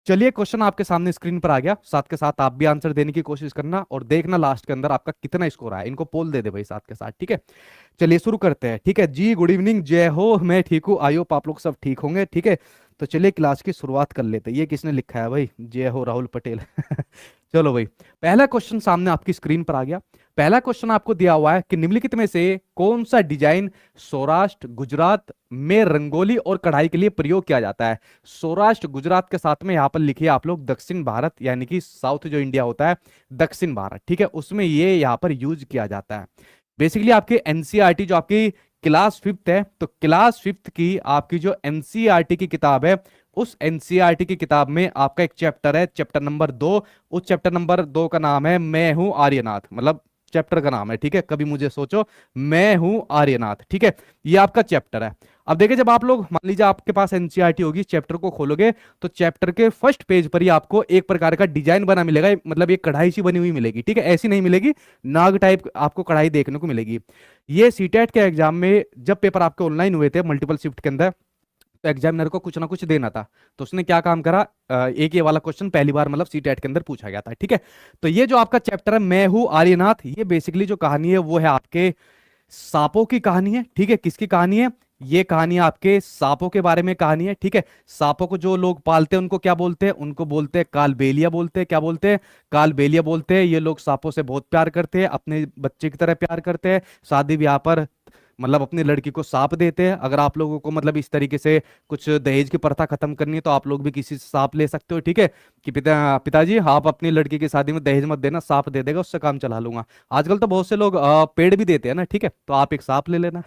चलिए, क्वेश्चन आपके सामने स्क्रीन पर आ गया, साथ के साथ आप भी आंसर देने की कोशिश करना और देखना लास्ट के अंदर आपका कितना स्कोर आया। इनको पोल दे दे भाई साथ के साथ, ठीक है। चलिए शुरू करते हैं, ठीक है जी। गुड इवनिंग, जय हो, मैं ठीक हूँ, आई होप आप लोग सब ठीक होंगे, ठीक है। तो चलिए क्लास की शुरुआत कर लेते हैं। ये किसने लिखा है भाई, जय हो राहुल पटेल। चलो भाई, पहला क्वेश्चन सामने आपकी स्क्रीन पर आ गया। पहला क्वेश्चन आपको दिया हुआ है कि निम्नलिखित में से कौन सा डिजाइन सौराष्ट्र गुजरात में रंगोली और कढ़ाई के लिए प्रयोग किया जाता है। सौराष्ट्र गुजरात के साथ में यहां पर लिखिए आप लोग दक्षिण भारत, यानी कि साउथ जो इंडिया होता है, दक्षिण भारत, ठीक है, उसमें ये यहां पर यूज किया जाता है। बेसिकली आपके एनसीईआरटी जो आपकी क्लास फिफ्थ है, तो क्लास फिफ्थ की आपकी जो एनसीईआरटी की किताब है, उस एनसीईआरटी की किताब में आपका एक चैप्टर है, चैप्टर नंबर 2। उस चैप्टर नंबर 2 का नाम है मैं हूं आर्यनाथ, मतलब चैप्टर का नाम है, ठीक है। कभी मुझे सोचो, मैं हूं आर्यनाथ, ठीक है। ये आपका चैप्टर है। अब देखिए, जब आप लोग मान लीजिए आपके पास एनसीईआरटी होगी, चैप्टर को खोलोगे तो चैप्टर के फर्स्ट पेज पर ही आपको एक प्रकार का डिजाइन बना मिलेगा, मतलब एक कढ़ाई सी बनी हुई मिलेगी, ठीक है। ऐसी नहीं मिलेगी, नाग टाइप आपको कढ़ाई देखने को मिलेगी। ये सीटेट के एग्जाम में जब पेपर आपके ऑनलाइन हुए थे मल्टीपल शिफ्ट के अंदर, तो एग्जामिनर को कुछ ना कुछ देना था, तो उसने क्या काम करा, एक ये वाला क्वेश्चन पहली बार मतलब सीटेट के अंदर पूछा गया था, ठीक है। तो ये जो आपका चैप्टर है मैं हूं आर्यनाथ, ये बेसिकली जो कहानी है वो है आपके सांपों की कहानी है, ठीक है। किसकी कहानी है, ये कहानी आपके सांपों के बारे में कहानी है, ठीक है। सांपों को जो लोग पालते हैं उनको क्या बोलते हैं, उनको बोलते हैं कालबेलिया बोलते हैं। क्या बोलते हैं, कालबेलिया बोलते हैं। ये लोग सांपों से बहुत प्यार करते हैं, अपने बच्चे की तरह प्यार करते हैं। शादी ब्याह पर मतलब अपनी लड़की को सांप देते हैं। अगर आप लोगों को मतलब इस तरीके से कुछ दहेज की प्रथा खत्म करनी है तो आप लोग भी किसी से सांप ले सकते हो, ठीक है। कि पिताजी आप अपनी लड़की की शादी में दहेज मत देना, सांप दे देगा, उससे काम चला लूंगा। आजकल तो बहुत से लोग पेड़ भी देते हैं ना, ठीक है, तो आप एक सांप ले लेना।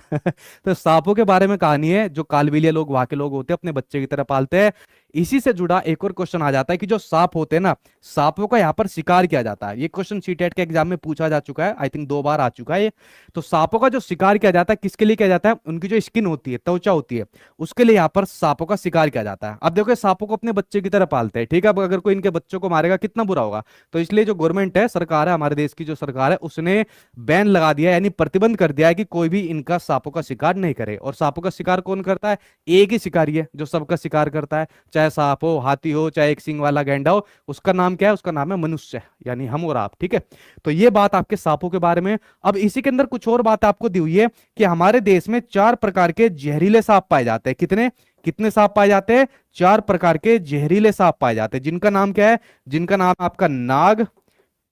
तो सांपों के बारे में कहानी है, जो कालबेलिया लोग वहां के लोग होते हैं, अपने बच्चे की तरह पालते हैं। इसी से जुड़ा एक और क्वेश्चन आ जाता है कि जो सांप होते हैं ना, सांपों का यहाँ पर शिकार किया जाता है। ये क्वेश्चन सीटेट के एग्जाम में पूछा जा चुका है, आई थिंक 2 बार आ चुका है ये। तो सांपों का जो शिकार किया जाता है, किसके लिए किया जाता है, उनकी जो स्किन होती है, त्वचा होती है, उसके लिए यहाँ पर सांपों का शिकार किया जाता है। अब देखो, सांपों को अपने बच्चे की तरह पालते हैं, ठीक है। अब अगर कोई इनके बच्चों को मारेगा कितना बुरा होगा। तो इसलिए जो गवर्नमेंट है, सरकार है, हमारे देश की जो सरकार है, उसने बैन लगा दिया है, यानी प्रतिबंध कर दिया है कि कोई भी इनका सांपों का शिकार नहीं करे। और सांपों का शिकार कौन करता है, एक ही शिकारी है जो सबका शिकार करता है, चाहे सांप हो, हाथी हो, चाहे एक सिंग वाला गैंडा हो। उसका नाम क्या है, उसका नाम है मनुष्य, यानी हम और आप, ठीक है। तो ये बात आपके सांपों के बारे में। अब इसी के अंदर कुछ और बात आपको दी हुई है कि हमारे देश में 4 प्रकार के जहरीले सांप पाए जाते हैं। कितने कितने सांप पाए जाते हैं, 4 प्रकार के जहरीले सांप पाए जाते हैं, जिनका नाम क्या है, जिनका नाम आपका नाग,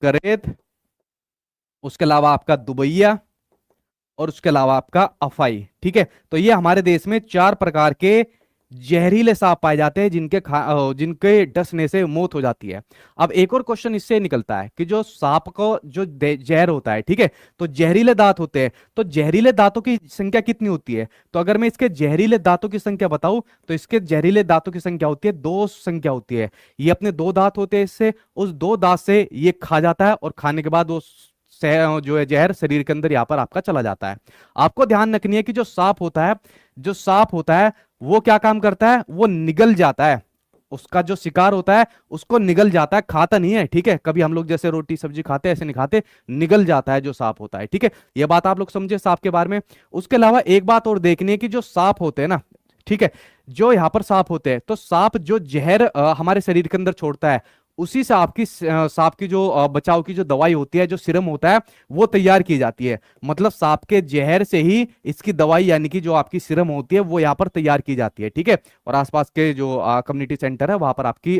करेत, उसके अलावा आपका दुबैया, और उसके अलावा आपका अफाई, ठीक है। तो ये हमारे देश में 4 प्रकार के जहरीले सांप पाए जाते हैं, जिनके डसने से मौत हो जाती है। अब एक और क्वेश्चन इससे निकलता है कि जो सांप को जो जहर होता है, ठीक है, तो जहरीले दांत होते हैं, तो जहरीले दांतों की संख्या कितनी होती है। तो अगर मैं इसके जहरीले दांतों की संख्या बताऊं तो इसके जहरीले दांतों की संख्या होती है 2 संख्या होती है। ये अपने 2 दांत होते हैं, इससे उस 2 दांत से ये खा जाता है, और खाने के बाद वो जो है जहर शरीर के अंदर यहाँ पर आपका चला जाता है। आपको ध्यान रखनी है कि जो सांप होता है, जो सांप होता है वो क्या काम करता है, वो निगल जाता है। उसका जो शिकार होता है उसको निगल जाता है, खाता नहीं है, ठीक है। कभी हम लोग जैसे रोटी सब्जी खाते हैं ऐसे नहीं खाते, निगल जाता है जो सांप होता है, ठीक है। ये बात आप लोग समझे सांप के बारे में। उसके अलावा एक बात और देखनी है कि जो सांप होते हैं ना, ठीक है, जो यहाँ पर सांप होते हैं, तो सांप जो जहर हमारे शरीर के अंदर छोड़ता है, उसी से आपकी सांप की जो बचाव की जो दवाई होती है, जो सीरम होता है, वो तैयार की जाती है। मतलब सांप के जहर से ही इसकी दवाई यानी कि जो आपकी सीरम होती है वो यहाँ पर तैयार की जाती है, ठीक है। और आसपास के जो कम्युनिटी सेंटर है वहां पर आपकी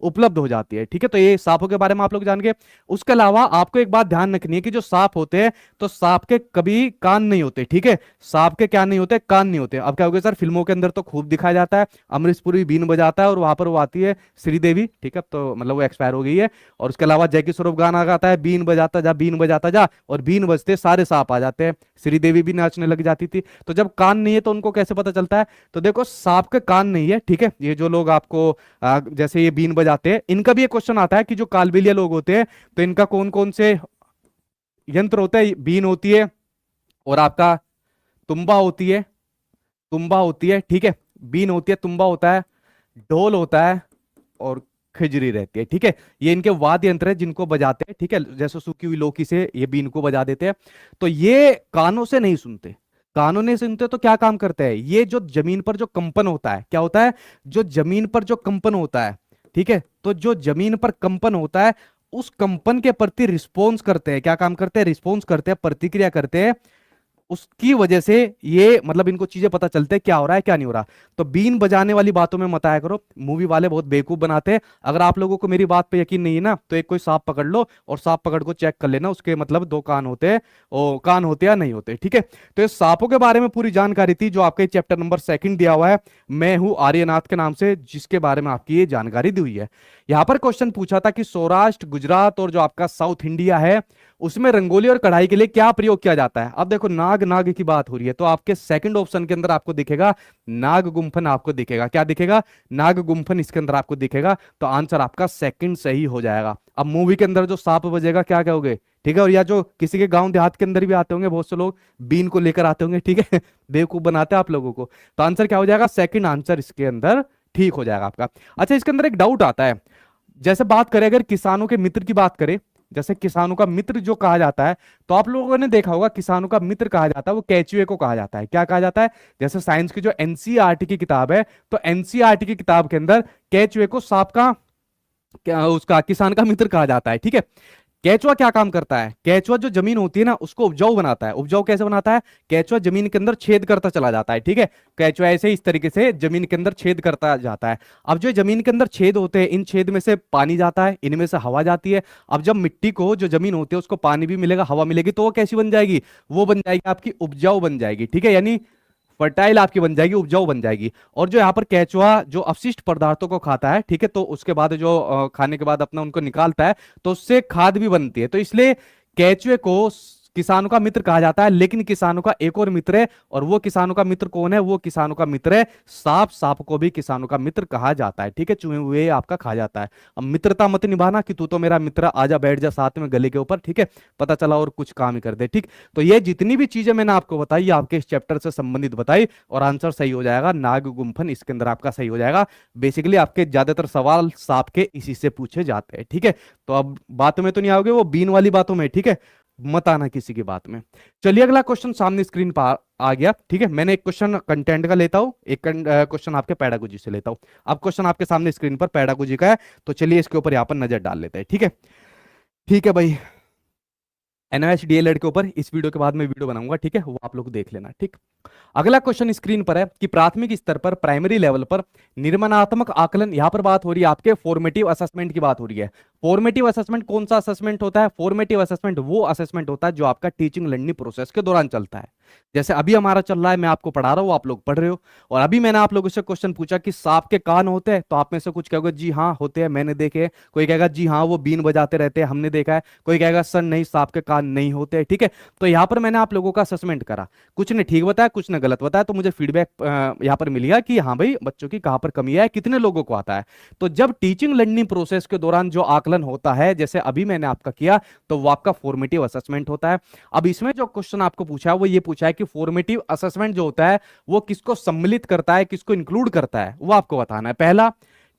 उपलब्ध हो जाती है, ठीक है। तो ये सांपों के बारे में आप लोग जान गए। उसके अलावा आपको एक बात ध्यान रखनी है कि जो सांप होते हैं, तो सांप के कभी कान नहीं होते, ठीक है। सांप के क्या नहीं होते, कान नहीं होते। अब क्या हो गया सर, फिल्मों के अंदर तो खूब दिखाया जाता है, अमरीश पुरी बीन बजाता है और वहां पर वो आती है श्रीदेवी, ठीक है, तो मतलब वो एक्सपायर हो गई है। और उसके अलावा जैकी श्रॉफ गाना गाता है, बीन बजाता जा, बीन बजाता जा, और बीन बजते सारे सांप आ जाते हैं। श्रीदेवी भी नाचने लग जाती थी। तो जब कान नहीं है तो उनको कैसे पता चलता है, तो देखो सांप के कान नहीं है, ठीक है। ये जो लोग आपको जैसे ये बीन बजाते हैं, इनका भी एक क्वेश्चन आता है कि जो कालबेलिया लोग होते हैं तो इनका कौन कौन से यंत्र होता है। बीन होती है, और आपका तुम्बा होती है, तुम्बा होती है, ठीक है, बीन होती है, तुम्बा होता है, ढोल होता है, और खिजरी रहती है, ठीक है। ये इनके वाद्य यंत्र है जिनको बजाते हैं, ठीक है। जैसे सूखी हुई लौकी से ये बीन को बजा देते हैं। तो ये कानों से नहीं सुनते, कानों नहीं सुनते तो क्या काम करते हैं, ये जो जमीन पर जो कंपन होता है, क्या होता है, जो जमीन पर जो कंपन होता है, ठीक है, तो जो जमीन पर कंपन होता है उस कंपन के प्रति रिस्पॉन्स करते हैं, क्या काम करते हैं, रिस्पॉन्स करते हैं, प्रतिक्रिया करते हैं, उसकी वजह से ये मतलब इनको चीजें पता चलते हैं क्या हो रहा है क्या नहीं हो रहा। तो बीन बजाने वाली बातों में मत आया करो, मूवी वाले बहुत बेवकूफ बनाते हैं। अगर आप लोगों को मेरी बात पे यकीन नहीं है ना, तो एक कोई सांप पकड़ लो और सांप पकड़ को चेक कर लेना, उसके मतलब दो कान होते हैं, ओ कान होते या नहीं होते, ठीक है। तो इस सांपों के बारे में पूरी जानकारी थी जो आपके चैप्टर नंबर 2 दिया हुआ है, मैं हूं आर्यनाथ के नाम से, जिसके बारे में आपकी ये जानकारी दी हुई है। यहां पर क्वेश्चन पूछा था कि सौराष्ट्र, गुजरात और जो आपका साउथ इंडिया है उसमें रंगोली और कढ़ाई के लिए क्या प्रयोग किया जाता है। अब देखो नाग नाग की बात हो रही है, तो आपके सेकंड ऑप्शन के अंदर आपको दिखेगा नाग गुम्फन, आपको दिखेगा क्या दिखेगा, नाग गुम्फन इसके अंदर आपको दिखेगा। तो आंसर आपका सेकंड सही हो जाएगा। अब मूवी के अंदर जो सांप बजेगा क्या कहोगे, ठीक है। और या जो किसी के गांव देहात के अंदर भी आते होंगे बहुत से लोग बीन को लेकर आते होंगे, ठीक है बेवकूफ बनाते हैं आप लोगों को। तो आंसर क्या हो जाएगा, सेकंड आंसर इसके अंदर ठीक हो जाएगा आपका। अच्छा, इसके अंदर एक डाउट आता है, जैसे बात करें अगर किसानों के मित्र की बात करें, जैसे किसानों का मित्र जो कहा जाता है, तो आप लोगों ने देखा होगा किसानों का मित्र कहा जाता है वो केचुए को कहा जाता है। क्या कहा जाता है, जैसे साइंस की जो एनसीईआरटी की किताब है, तो एनसीईआरटी की किताब के अंदर केचुए को सांप का क्या उसका किसान का मित्र कहा जाता है, ठीक है। केचुआ क्या काम करता है, केचुआ जो जमीन होती है ना उसको उपजाऊ बनाता है। उपजाऊ कैसे बनाता है, केचुआ जमीन के अंदर छेद करता चला जाता है, ठीक है। केचुआ ऐसे इस तरीके से जमीन के अंदर छेद करता जाता है। अब जो जमीन के अंदर छेद होते हैं, इन छेद में से पानी जाता है, इनमें से हवा जाती है। अब जब मिट्टी को जो जमीन होती है उसको पानी भी मिलेगा, हवा मिलेगी, तो वो कैसी बन जाएगी, वो बन जाएगी आपकी उपजाऊ बन जाएगी, ठीक है। यानी फर्टाइल आपकी बन जाएगी, उपजाऊ बन जाएगी। और जो यहाँ पर केचुआ जो अपशिष्ट पदार्थों को खाता है, ठीक है, तो उसके बाद जो खाने के बाद अपना उनको निकालता है, तो उससे खाद भी बनती है। तो इसलिए केचुए को किसानों का मित्र कहा जाता है। लेकिन किसानों का एक और मित्र है, और वो किसानों का मित्र कौन है, वो किसानों का मित्र है सांप। सांप को भी किसानों का मित्र कहा जाता है, ठीक है, चूहे हुए आपका खा जाता है। अब मित्रता मत निभाना कि तू तो मेरा मित्र, आजा बैठ जा साथ में गले के ऊपर, ठीक है, पता चला और कुछ काम ही कर दे, ठीक। तो ये जितनी भी चीजें मैंने आपको बताई आपके इस चैप्टर से संबंधित बताई, और आंसर सही हो जाएगा नाग गुम्फन इसके अंदर आपका सही हो जाएगा। बेसिकली आपके ज्यादातर सवाल सांप के इसी से पूछे जाते हैं, ठीक है। तो अब बातों में तो नहीं आओगे, वो बीन वाली बातों में, ठीक है, मत आना किसी की बात में। चलिए अगला क्वेश्चन सामने स्क्रीन पर आ गया, ठीक है। मैंने एक क्वेश्चन कंटेंट का लेता हूं, एक क्वेश्चन आपके पेडागोजी से लेता हूं। अब क्वेश्चन आपके सामने स्क्रीन पर पेडागोजी का है, तो चलिए इसके ऊपर यहां पर नजर डाल लेते हैं, ठीक है। ठीक है भाई, एनओएस डीएलएड के ऊपर इस वीडियो के बाद में वीडियो बनाऊंगा, ठीक है, वो आप लोग देख लेना, ठीक। अगला क्वेश्चन स्क्रीन पर है कि प्राथमिक स्तर पर, प्राइमरी लेवल पर निर्माणात्मक आकलन, यहां पर बात हो रही है आपके फॉर्मेटिव असेसमेंट की बात हो रही है। फॉर्मेटिव असेसमेंट कौन सा असेसमेंट होता है, फॉर्मेटिव असेसमेंट वो असेसमेंट होता है जो आपका टीचिंग लर्निंग प्रोसेस के दौरान चलता है। जैसे अभी हमारा चल रहा है, मैं आपको पढ़ा रहा हूं, आप लोग पढ़ रहे हो, और अभी मैंने आप लोगों से क्वेश्चन पूछा कि सांप के कान होते हैं, तो आप में से कुछ कहोगे जी हाँ होते हैं, मैंने देखे। कोई कहेगा जी हाँ वो बीन बजाते रहते हैं, हमने देखा है। कोई कहेगा सर नहीं, सांप के कान नहीं होते, ठीक है। तो यहां पर मैंने आप लोगों का असेसमेंट करा, कुछ ने ठीक बताया, कुछ ने गलत बताया, तो मुझे फीडबैक यहां पर मिल गया कि हाँ भाई बच्चों की कहां पर कमी है, कितने लोगों को आता है। तो जब टीचिंग लर्निंग प्रोसेस के दौरान जो आकलन होता है, जैसे अभी मैंने आपका किया, तो वो आपका फॉर्मेटिव असेसमेंट होता है। अब इसमें जो क्वेश्चन आपको पूछा है वो ये पूछा है कि फॉर्मेटिव असेसमेंट जो होता है वो किसको सम्मिलित करता है, किसको इंक्लूड करता है, वो आपको बताना है। पहला,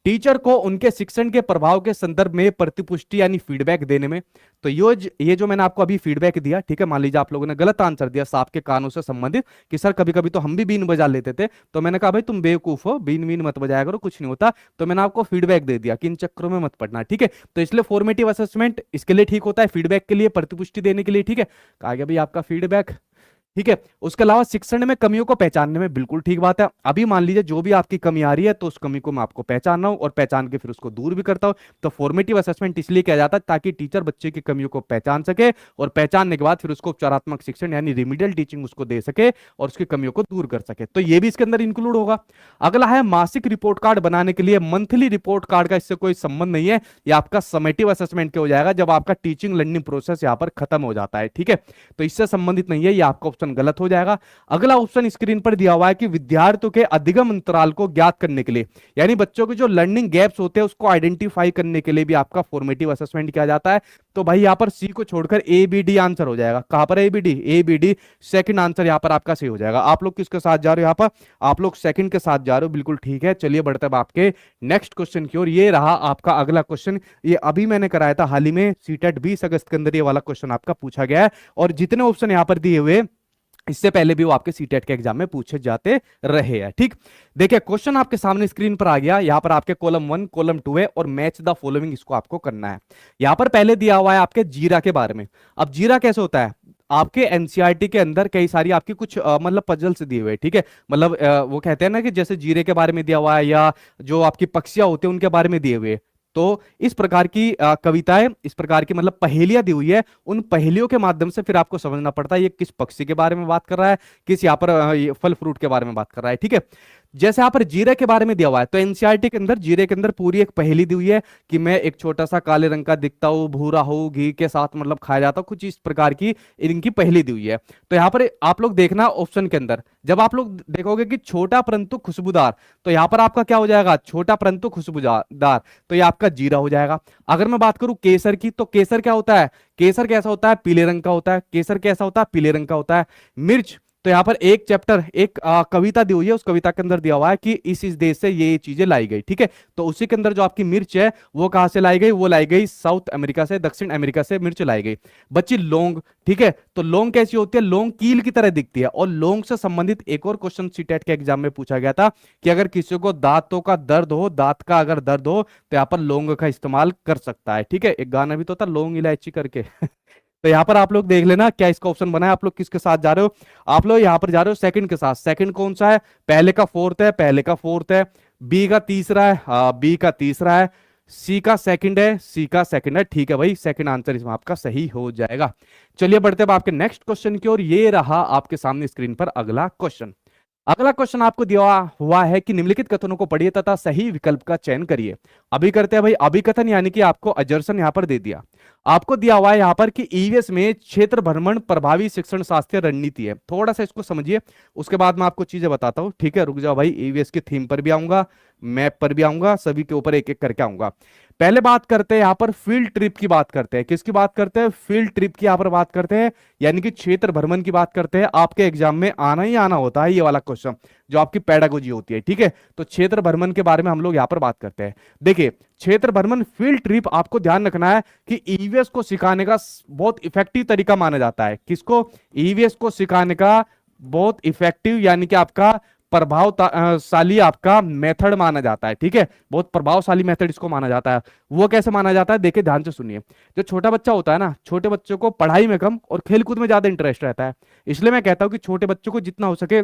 टीचर को उनके शिक्षण के प्रभाव के संदर्भ में प्रतिपुष्टि यानी फीडबैक देने में। तो ये जो मैंने आपको अभी फीडबैक दिया, ठीक है, मान लीजिए आप लोगों ने गलत आंसर दिया सांप के कानों से संबंधित, कि सर कभी कभी तो हम भी बीन बजा लेते थे, तो मैंने कहा भाई तुम बेवकूफ हो, बीन बीन मत बजाया करो, कुछ नहीं होता। तो मैंने आपको फीडबैक दे दिया कि इन चक्करों में मत पड़ना, ठीक है। तो इसलिए फॉर्मेटिव असेसमेंट इसके लिए ठीक होता है, फीडबैक के लिए, प्रतिपुष्टि देने के लिए, ठीक है। कहा गया भाई आपका फीडबैक, ठीक है। उसके अलावा शिक्षण में कमियों को पहचानने में, बिल्कुल ठीक बात है। अभी मान लीजिए जो भी आपकी कमी आ रही है, तो उस कमी को मैं आपको पहचान रहा हूं और पहचान के फिर उसको दूर भी करता हूं। तो फॉर्मेटिव असेसमेंट इसलिए किया जाता है ताकि टीचर बच्चे की कमियों को पहचान सके, और पहचानने के बाद फिर उसको उपचारात्मक शिक्षण यानी रिमीडियल टीचिंग उसको दे सके और उसकी कमियों को दूर कर सके। तो ये भी इसके अंदर इंक्लूड होगा। अगला है मासिक रिपोर्ट कार्ड बनाने के लिए, मंथली रिपोर्ट कार्ड का इससे कोई संबंध नहीं है, ये आपका समेटिव असेसमेंट के हो जाएगा जब आपका टीचिंग लर्निंग प्रोसेस यहां पर खत्म हो जाता है, ठीक है। तो इससे संबंधित नहीं है, ये आपका ऑप्शन गलत हो जाएगा। अगला ऑप्शन स्क्रीन पर दिया हुआ है कि विद्यार्थियों के अधिगम अंतराल को ज्ञात करने के लिए, यानी बच्चों के जो लर्निंग गैप्स होते हैं उसको आइडेंटिफाई करने के लिए भी आपका फॉर्मेटिव असेसमेंट किया जाता है। तो भाई यहां पर सी को छोड़कर ए बी डी आंसर हो जाएगा। कहां पर A B D second answer यहां पर आपका सही हो जाएगा। आप लोग किसके साथ जा रहे हो, यहां पर आप लोग सेकंड के साथ जा रहे हो, बिल्कुल ठीक है। चलिए बढ़ते हैं आपके नेक्स्ट क्वेश्चन की ओर। ये रहा आपका अगला क्वेश्चन, ये अभी मैंने कराया था हाल ही में, सीटेट 20 अगस्त के अंदर ये वाला क्वेश्चन आपका पूछा गया है। और जितने ऑप्शन यहां पर दिए हुए इससे पहले भी वो आपके सीटेट के एग्जाम में पूछे जाते रहे हैं। ठीक, देखिए क्वेश्चन आपके सामने स्क्रीन पर आ गया। यहां पर आपके कॉलम 1 कॉलम 2 है और मैच द फॉलोइंग इसको आपको करना है। यहां पर पहले दिया हुआ है आपके जीरा के बारे में। अब जीरा कैसे होता है, आपके एनसीईआरटी के अंदर कई सारी आपकी कुछ मतलब पजल्स दिए हुए, ठीक है, मतलब वो कहते हैं ना कि जैसे जीरे के बारे में दिया हुआ है या जो आपकी पक्षियां होते हैं उनके बारे में दिए हुए। तो इस प्रकार की कविताएं, इस प्रकार की मतलब पहेलियां दी हुई है। उन पहेलियों के माध्यम से फिर आपको समझना पड़ता है ये किस पक्षी के बारे में बात कर रहा है, किस यहाँ पर ये फल फ्रूट के बारे में बात कर रहा है। ठीक है, जैसे यहाँ पर जीरे के बारे में दिया हुआ है तो एनसीईआरटी के अंदर जीरे के अंदर पूरी एक पहेली दी हुई है कि मैं एक छोटा सा काले रंग का दिखता हूँ, भूरा हूँ, घी के साथ मतलब खाया जाता हूँ, कुछ इस प्रकार की इनकी पहेली दी हुई है। तो यहाँ पर आप लोग देखना ऑप्शन के अंदर, जब आप लोग देखोगे कि छोटा परंतु खुशबूदार, तो यहाँ पर आपका क्या हो जाएगा, छोटा परंतु खुशबूदार, तो ये आपका जीरा हो जाएगा। अगर मैं बात करूं केसर की, तो केसर क्या होता है, केसर कैसा होता है, पीले रंग का होता है। केसर कैसा होता है, पीले रंग का होता है। मिर्च, तो यहाँ पर एक चैप्टर, एक कविता दी हुई है, उस कविता के अंदर दिया हुआ है कि इस देश से ये चीजें लाई गई। ठीक है, तो उसी के अंदर जो आपकी मिर्च है वो कहां से लाई गई, वो लाई गई साउथ अमेरिका से, दक्षिण अमेरिका से मिर्च लाई गई। बच्ची लौंग, ठीक है, तो लौंग कैसी होती है, लौंग कील की तरह दिखती है। और लौंग से संबंधित एक और क्वेश्चन सीटेट के एग्जाम में पूछा गया था कि अगर किसी को दांतों का दर्द हो, दांत का अगर दर्द हो, तो यहाँ पर लौंग का इस्तेमाल कर सकता है। ठीक है, एक गाना भी तो था लौंग इलायची करके तो यहाँ पर आप लोग देख लेना क्या इसका ऑप्शन बना है। आप लोग किसके साथ जा रहे हो, आप लोग यहाँ पर जा रहे हो सेकंड के साथ। सेकंड कौन सा है, पहले का फोर्थ है, पहले का फोर्थ है। बी का तीसरा है, बी का तीसरा है। सी का सेकंड है, सी का सेकंड है। ठीक है भाई, सेकंड आंसर इसमें आपका सही हो जाएगा। चलिए बढ़ते अब आपके नेक्स्ट क्वेश्चन की ओर। ये रहा आपके सामने स्क्रीन पर अगला क्वेश्चन। अगला क्वेश्चन आपको दिया हुआ है कि निम्नलिखित कथनों को पढ़िए तथा सही विकल्प का चयन करिए। अभी करते हैं भाई अभिकथन, यानी कि आपको अजर्सन यहां पर दे दिया। आपको दिया हुआ है यहां पर कि ईवीएस में क्षेत्र भ्रमण प्रभावी शिक्षण शास्त्रीय रणनीति है। थोड़ा सा इसको समझिए, उसके बाद मैं आपको चीजें बताता हूं। ठीक है, रुक जाओ भाई, ईवीएस की थीम पर भी आऊंगा, मैप पर भी आऊंगा, सभी के ऊपर एक एक करके आऊंगा। पहले बात करते हैं यहाँ पर फील्ड ट्रिप की बात करते हैं। किसकी बात करते हैं, फील्ड ट्रिप की यहाँ पर बात करते हैं, यानी कि क्षेत्र भ्रमण की बात करते हैं। आपके एग्जाम में आना ही आना होता है ये वाला क्वेश्चन, जो आपकी पेडागोजी होती है। ठीक है, तो क्षेत्र भ्रमण के बारे में हम लोग यहाँ पर बात करते हैं। देखिए क्षेत्र भ्रमण फील्ड ट्रिप, आपको ध्यान रखना है कि ईवीएस को सिखाने का बहुत इफेक्टिव तरीका माना जाता है। किसको, ईवीएस को सिखाने का बहुत इफेक्टिव, यानी कि आपका प्रभावशाली आपका मेथड माना जाता है। ठीक है, बहुत प्रभावशाली मेथड इसको माना जाता है। वो कैसे माना जाता है, देखिए ध्यान से सुनिए। जो छोटा बच्चा होता है ना, छोटे बच्चों को पढ़ाई में कम और खेलकूद में ज्यादा इंटरेस्ट रहता है। इसलिए मैं कहता हूं कि छोटे बच्चों को जितना हो सके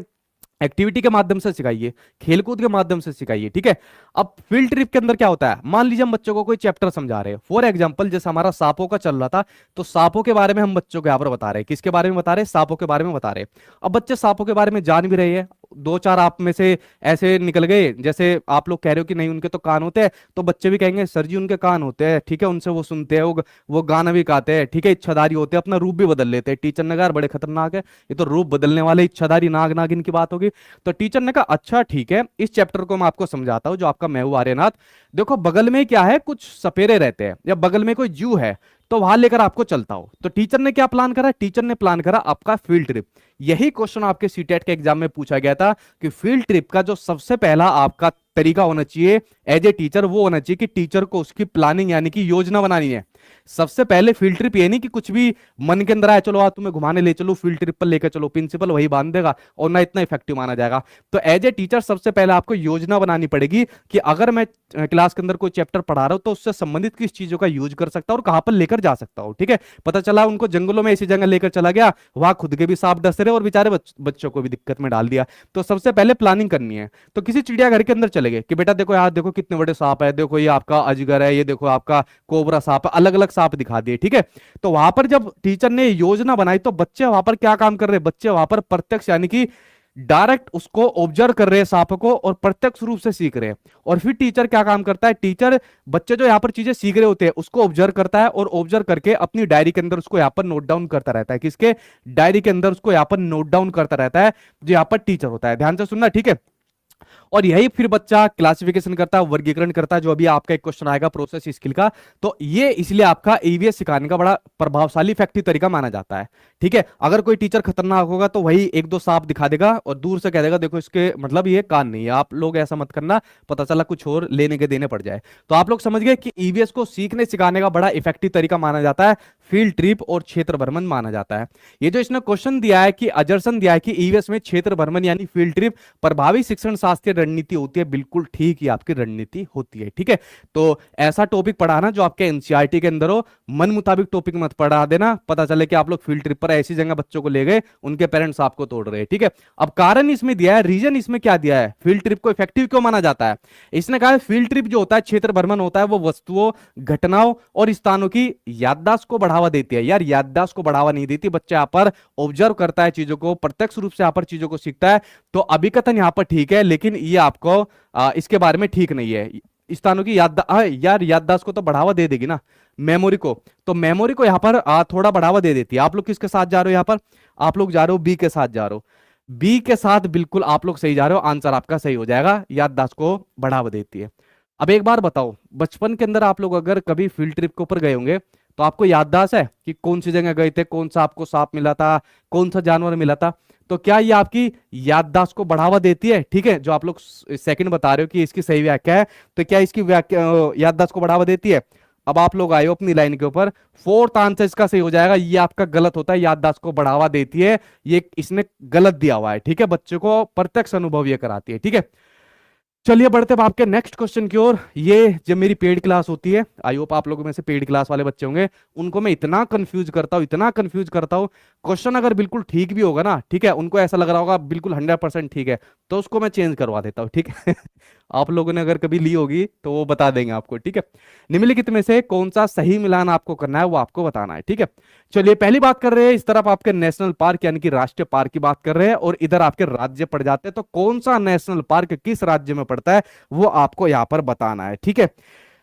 एक्टिविटी के माध्यम से सिखाइए, खेलकूद के माध्यम से सिखाइए। ठीक है, अब फील्ड ट्रिप के अंदर क्या होता है, मान लीजिए हम बच्चों को कोई चैप्टर समझा रहे हैं, फॉर एग्जांपल जैसे हमारा सांपों का चल रहा था, तो सांपों के बारे में हम बच्चों को यहाँ पर बता रहे हैं। किसके बारे में बता रहे हैं, सांपों के बारे में बता रहे हैं। अब बच्चे सांपों के बारे में जान भी रहे हैं, दो चार आप में से ऐसे निकल गए, जैसे आप लोग कह रहे हो कि नहीं उनके तो कान होते हैं, तो बच्चे भी कहेंगे सर जी उनके कान होते हैं। ठीक है, उनसे वो सुनते हैं, वो गाना भी गाते हैं। ठीक है, इच्छाधारी होते हैं, अपना रूप भी बदल लेते हैं। टीचर ने कहा यार बड़े खतरनाक है, ये तो रूप बदलने वाले इच्छाधारी नाग नागिन की बात होगी। तो टीचर ने कहा अच्छा ठीक है, इस चैप्टर को मैं आपको समझाता हूं, जो आपका मैं हूं आर्यनाथ। देखो बगल में क्या है, कुछ सपेरे रहते हैं, या बगल में कोई जू है, तो वहां लेकर आपको चलता हो। तो टीचर ने क्या प्लान करा, टीचर ने प्लान करा आपका फील्ड ट्रिप। यही क्वेश्चन आपके सीटेट के एग्जाम में पूछा गया था कि फील्ड ट्रिप का जो सबसे पहला आपका तरीका होना चाहिए एज ए टीचर, वो होना चाहिए कि टीचर को उसकी प्लानिंग यानी कि योजना बनानी है। सबसे पहले फील्ड ट्रिप ये नहीं कि कुछ भी मन के अंदर आए, चलो आज तुम्हें घुमाने ले चलो, फील्ड ट्रिप पर लेकर चलो, प्रिंसिपल वही बांध देगा और ना इतना इफेक्टिव माना जाएगा। तो एज ए टीचर सबसे पहले आपको योजना बनानी पड़ेगी कि अगर मैं क्लास के अंदर कोई चैप्टर पढ़ा रहा हूं तो उससे संबंधित किस चीजों का यूज कर सकता हूं और कहां पर लेकर जा सकता हूं। ठीक है, पता चला उनको जंगलों में ऐसी जगह लेकर चला गया, वहां खुद के भी सांप डस रहे और बेचारे बच्चों को भी दिक्कत में डाल दिया। तो सबसे पहले प्लानिंग करनी है। तो किसी चिड़ियाघर के अंदर चले गए कि बेटा देखो यार, देखो कितने बड़े सांप है, देखो ये आपका अजगर है, ये देखो आपका कोबरा सांप है, अलग अलग सांप दिखा दिए। ठीक है, तो वहां पर जब टीचर ने योजना बनाई तो बच्चे वहां पर क्या काम कर रहे हैं, बच्चे वहां पर प्रत्यक्ष यानी कि डायरेक्ट उसको ऑब्जर्व कर रहे हैं सांप को, और प्रत्यक्ष रूप से सीख रहे हैं। और फिर टीचर क्या काम करता है, टीचर बच्चे जो यहाँ पर चीजें सीख रहे होते हैं उसको ऑब्जर्व करता है, और ऑब्जर्व करके अपनी डायरी के अंदर उसको यहाँ पर नोट डाउन करता रहता है। किसके डायरी के अंदर उसको यहाँ पर नोट डाउन करता रहता है, जो यहाँ पर टीचर होता है। ध्यान से सुनना, ठीक है। और यही फिर बच्चा क्लासिफिकेशन करता है, वर्गीकरण करता है, जो अभी आपका एक क्वेश्चन आएगा प्रोसेस स्किल का। तो ये इसलिए आपका ईवीएस सिखाने का बड़ा प्रभावशाली इफेक्टिव तरीका माना जाता है। ठीक है, अगर कोई टीचर खतरनाक होगा तो वही एक दो सांप दिखा देगा और दूर से कह देगा देखो इसके मतलब ये कान नहीं है, आप लोग ऐसा मत करना, पता चला कुछ और लेने के देने पड़ जाए। तो आप लोग समझ गए कि ईवीएस को सीखने सिखाने का बड़ा इफेक्टिव तरीका माना जाता है फील्ड ट्रिप और क्षेत्र भ्रमण माना जाता है। ये जो इसने क्वेश्चन दिया है कि अजर्सन दिया है कि ईवीएस में क्षेत्र भ्रमण यानी फील्ड ट्रिप प्रभावी शिक्षण शास्त्रीय रणनीति होती है, बिल्कुल ठीक ही आपकी रणनीति होती है। ठीक है, तो ऐसा टॉपिक पढ़ाना जो आपके एनसीईआरटी के अंदर हो, मन मुताबिक टॉपिक मत पढ़ा देना, पता चले कि आप लोग फील्ड ट्रिप पर ऐसी जगह बच्चों को ले गए उनके पेरेंट्स आपको तोड़ रहे हैं। ठीक है, अब कारण इसमें दिया है, रीजन इसमें क्या दिया है, फील्ड ट्रिप को इफेक्टिव क्यों माना जाता है। इसने कहा है फील्ड ट्रिप जो होता है, क्षेत्र भ्रमण होता है, वो वस्तुओं, घटनाओं और स्थानों की याददाश्त को बढ़ावा देती है। यार याददाश्त को बढ़ावा नहीं देती, बच्चा यहाँ पर ऑब्जर्व करता है चीजों को, प्रत्यक्ष रूप से यहाँ पर चीजों को सीखता है। तो अभिकथन यहाँ पर ठीक है, लेकिन ये आपको इसके बारे में ठीक नहीं है। स्थानों की यार याददाश्त को तो बढ़ावा दे देगी ना, मेमोरी को, तो मेमोरी को यहाँ पर थोड़ा बढ़ावा दे देती है। आप लोग किसके साथ जा रहे हो, यहाँ पर आप लोग जा रहे हो बी के साथ जा रहे हो, बी के साथ बिल्कुल आप लोग सही जा रहे हो, आंसर आपका सही हो जाएगा, याददाश्त को बढ़ावा देती है। अब एक बार बताओ, बचपन के अंदर आप लोग अगर कभी फील्ड ट्रिप के ऊपर गए होंगे तो आपको याददाश्त है कि कौन सी जगह गए थे, कौन सा आपको सांप मिला था, कौन सा जानवर मिला था, तो क्या ये आपकी याददाश्त को बढ़ावा देती है। ठीक है, जो आप लोग सेकंड बता रहे हो कि इसकी सही व्याख्या है, तो क्या इसकी व्याख्या याददाश्त को बढ़ावा देती है। अब आप लोग आए हो अपनी लाइन के ऊपर, फोर्थ आंसर इसका सही हो जाएगा, ये आपका गलत होता है, याददाश्त को बढ़ावा देती है, ये इसने गलत दिया हुआ है। ठीक है, बच्चे को प्रत्यक्ष अनुभव ये कराती है। ठीक है, चलिए बढ़ते हैं आपके नेक्स्ट क्वेश्चन की ओर। ये जब मेरी पेड क्लास होती है, आई होप आप लोगों में से पेड क्लास वाले बच्चे होंगे, उनको मैं इतना कंफ्यूज करता हूं, इतना कंफ्यूज करता हूं, क्वेश्चन अगर बिल्कुल ठीक भी होगा ना, ठीक है, उनको ऐसा लग रहा होगा बिल्कुल 100% ठीक है, तो उसको मैं चेंज करवा देता हूं। ठीक है आप लोगों ने अगर कभी ली होगी तो वो बता देंगे आपको। ठीक है, निम्नलिखित में से कौन सा सही मिलान आपको करना है वो आपको बताना है। ठीक है, चलिए पहली बात कर रहे हैं, इस तरफ आपके नेशनल पार्क यानी कि राष्ट्रीय पार्क की बात कर रहे हैं, और इधर आपके राज्य पड़ जाते हैं, तो कौन सा नेशनल पार्क किस राज्य में पड़ता है वो आपको यहां पर बताना है। ठीक है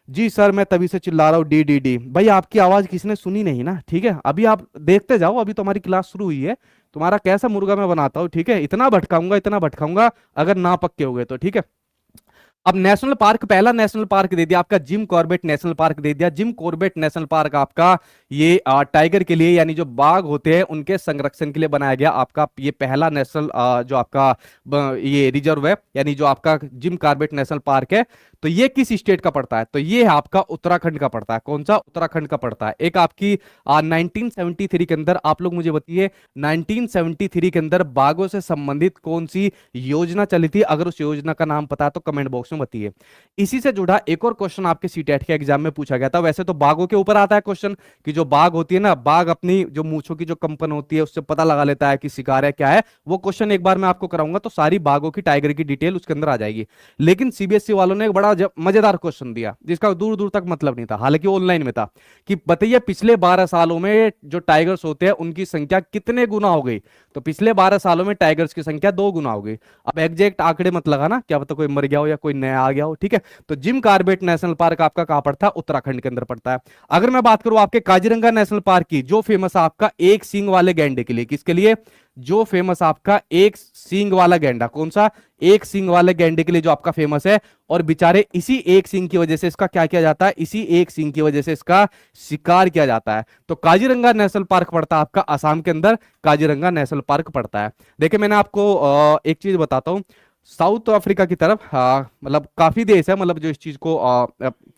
जी सर, मैं तभी से चिल्ला रहा हूँ डी डी डी, भाई आपकी आवाज किसने सुनी नहीं ना। ठीक है, अभी आप देखते जाओ, अभी तुम्हारी क्लास शुरू हुई है, तुम्हारा कैसा मुर्गा मैं बनाता हूँ। ठीक है, इतना भटकाऊंगा, इतना भटकाऊंगा अगर ना पक्के हो गए तो। ठीक है, अब नेशनल पार्क, पहला नेशनल पार्क दे दिया आपका जिम कॉर्बेट नेशनल पार्क दे दिया। जिम कॉर्बेट नेशनल पार्क आपका ये टाइगर के लिए यानी जो बाघ होते हैं उनके संरक्षण के लिए बनाया गया आपका ये पहला नेशनल जो आपका ये रिजर्व है, यानी जो आपका जिम कॉर्बेट नेशनल पार्क है, तो ये किस स्टेट का पड़ता है, तो ये आपका उत्तराखंड का पड़ता है। कौन सा, उत्तराखंड का पड़ता है। एक आपकी 1973 के अंदर, आप लोग मुझे बताइए 1973 के अंदर बाघों से संबंधित कौन सी योजना चली थी, अगर उस योजना का नाम पता है तो कमेंट बॉक्स में बताइए। इसी से जुड़ा एक और क्वेश्चन आपके सीटेट के एग्जाम में पूछा गया था, वैसे तो बाघों के ऊपर आता है क्वेश्चन कि जो बाघ होती है ना, बाघ अपनी जो मूंछों की जो कंपन होती है उससे पता लगा लेता है कि शिकार है क्या है। वो क्वेश्चन एक बार मैं आपको कराऊंगा तो सारी बाघों की, टाइगर की डिटेल उसके अंदर आ जाएगी। लेकिन सीबीएसई वालों ने एक बड़ा मजेदार क्वेश्चन दिया जिसका दूर दूर तक मतलब नहीं था, हालांकि ऑनलाइन में था, कि बताइए पिछले 12 सालों में जो टाइगर्स होते हैं उनकी संख्या कितने गुना हो गई, तो पिछले 12 सालों में टाइगर्स की संख्या 2 गुना हो गई। अब एग्जैक्ट आंकड़े मत लगाना, क्या पता कोई मर गया हो या कोई नया आ गया हो। ठीक है, तो जिम कॉर्बेट नेशनल पार्क आपका कहां पड़ता है, उत्तराखंड के अंदर पड़ता है। अगर मैं बात करूं आपके काजीरंगा नेशनल पार्क की, जो फेमस है आपका एक सींग वाले गैंडे के लिए, किसके लिए, जो फेमस आपका एक सींग वाला गैंडा, कौन सा, एक सींग वाले गैंडे के लिए जो आपका फेमस है, और बेचारे इसी एक सींग की वजह से इसका क्या किया जाता है, इसी एक सींग की वजह से इसका शिकार किया जाता है। तो काजीरंगा नेशनल पार्क पड़ता है आपका असम के अंदर, काजीरंगा नेशनल पार्क पड़ता है। देखिए मैंने आपको एक चीज बताता हूं, साउथ अफ्रीका की तरफ मतलब काफी देश है, मतलब जो इस चीज को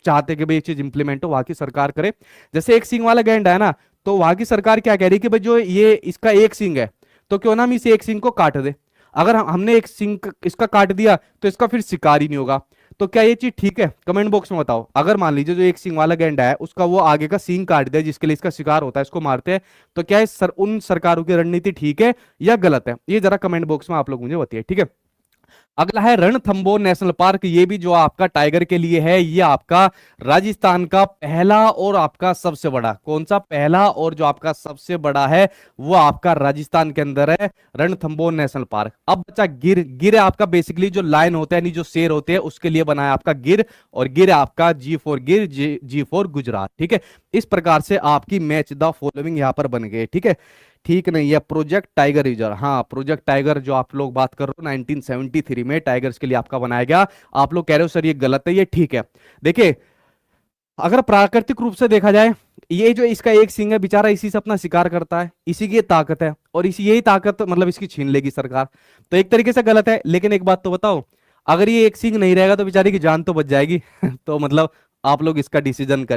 चाहते कि भाई ये चीज इंप्लीमेंट हो, वहां की सरकार करे। जैसे एक सींग वाला गैंडा है ना, तो वहां की सरकार क्या कह रही है कि भाई जो ये इसका एक सींग है, तो क्यों ना हम इस एक सींग को काट दे। अगर हमने एक सींग इसका काट दिया तो इसका फिर शिकार ही नहीं होगा। तो क्या ये चीज ठीक है, कमेंट बॉक्स में बताओ। अगर मान लीजिए जो एक सींग वाला गैंडा है उसका वो आगे का सींग काट दिया जिसके लिए इसका शिकार होता है, इसको मारते हैं, तो क्या उन सरकारों की रणनीति ठीक है या गलत है, ये जरा कमेंट बॉक्स में आप लोग मुझे बताइए। ठीक है, अगला है रणथंबोर नेशनल पार्क, ये भी जो आपका टाइगर के लिए है, ये आपका राजस्थान का पहला और आपका सबसे बड़ा, कौन सा, पहला और जो आपका सबसे बड़ा है वो आपका राजस्थान के अंदर है, रणथंबोर नेशनल पार्क। अब बच्चा गिर, गिर आपका बेसिकली जो लायन होता है यानी जो शेर होते हैं उसके लिए बना है आपका गिर, और गिर आपका जी फॉर गिर, जी फॉर गुजरात। ठीक है, इस प्रकार से आपकी मैच द फॉलोइंग यहां पर बन गए। ठीक है, ठीक नहीं है, प्रोजेक्ट टाइगर रिजर्व, हाँ प्रोजेक्ट टाइगर जो आप लोग बात कर रहे हो 1973 में टाइगर्स के लिए आपका बनाया गया। आप लोग कह रहे हो सर ये गलत है, ये ठीक है। देखिए अगर प्राकृतिक रूप से देखा जाए, ये जो इसका एक सिंह है बेचारा इसी से अपना शिकार करता है, इसी की ताकत है, और इसी यही ताकत मतलब इसकी छीन लेगी सरकार, तो एक तरीके से गलत है। लेकिन एक बात तो बताओ, अगर ये एक सिंह नहीं रहेगा तो बेचारी की जान तो बच जाएगी तो मतलब आप लोग इसका डिसीजन कर